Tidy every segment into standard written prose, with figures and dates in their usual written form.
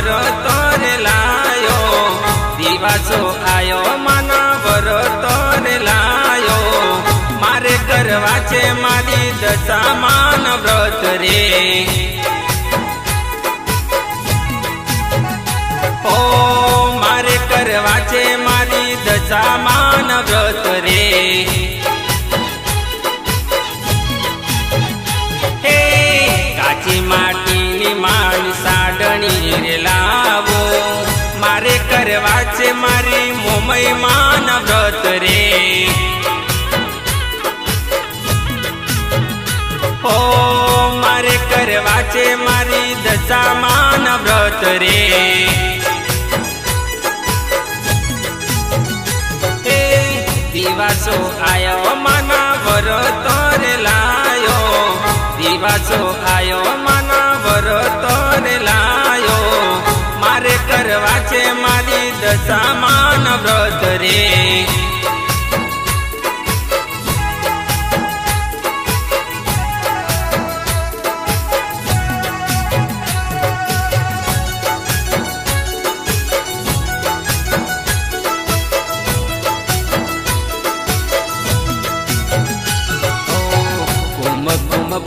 વરતો રે લાયો, દિવાસો આયો માના વરતો રે લાયો, મારે કરવા છે મારી દશામાન વ્રત રે, ઓ મારે કરવા છે મારી દશામાન વ્રત રે, હે કાચી માટીની માન સાડણી રે લાવો, મારે કરવા છે મારી મોમય માન વ્રત રે, ઓ મારે કરવા છે મારી દશામાન વ્રત રે, દિવાસો આયો માના વરતો રે લાયો, દિવાસો આયો માના વરતો રે લાયો, મારે કરવા છે મારી દશામાન વ્રત રે,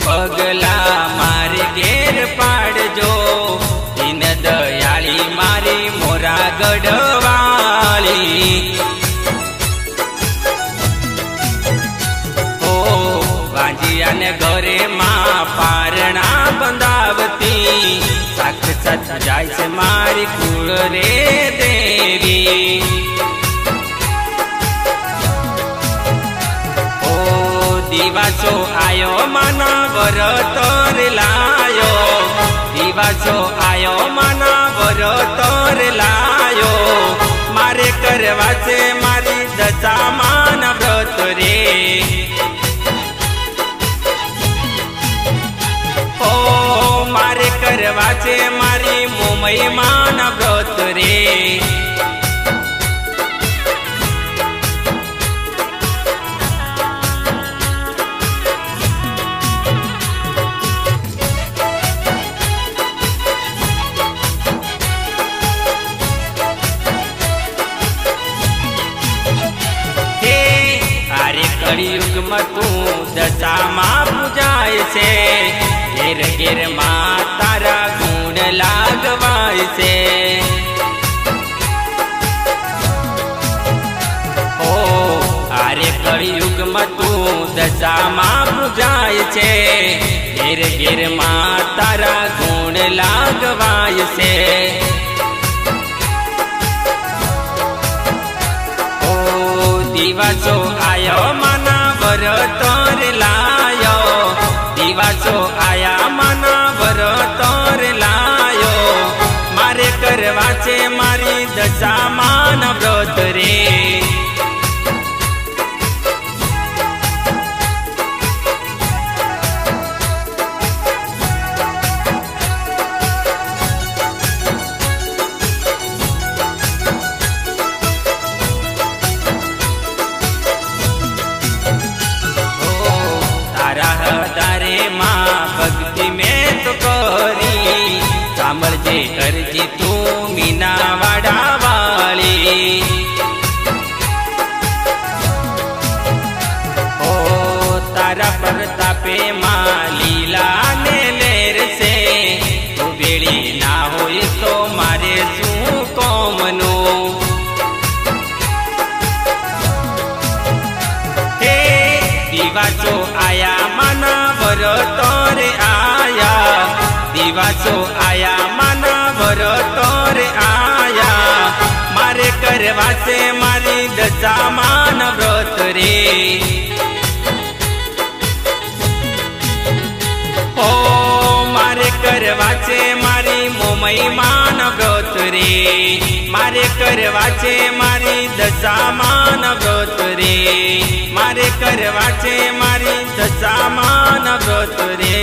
પગલા મારે ઘેર પાડજો, દીન દયાળી મારી મોરા ગઢવાળી, ઓ વાંજિયાને ઘરે માં પારણા બંધાવતી, સાક્ષાત જાય છે મારી કુળ રે દેવી, દિવાસો આયો માના વરતો રે લાયો, દિવાસો આયો માના વરતો રે લાયો, મારે કરવા છે મારી દશામાન વ્રત રે, ઓ મારે કરવા છે મારી મોમય માન વ્રત રે, કળિયુગમાં તું દશામાં પૂજાય છે, ઘેર ઘેર માં તારા ગુણ લાગવાય છે, ઓ આરે કળિયુગમાં તું દશામાં પૂજાય છે, ઘેર ઘેર માં તારા ગુણ લાગવાય છે, દિવાસો આયો માના વરતો રે લાયો, દિવાસો આયા માના વરતો રે લાયો, મારે કરવા છે મારી દશામાન વ્રત રે, ભક્તિ મેં તો કરી, સાંભળજે કરજી તું મીના વાડા વાળી, ઓ તારા પ્રતાપે માં લીલા ને લેર છે, તું વેળી ના હોય તો મારે શું કોમનું, હે દિવાસો આયા માના વરતો રે આયા, દિવાસો આયા માના વરતો રે આયા, મારે કરવા છે મારી દશામાન વ્રત રે, ઓ મારે કરવા છે મારી મોમય માન વ્રત રે, મારે કરવા છે મારી દશામાન વ્રત રે, મારે કરવા છે મારી દશામાન વ્રત રે.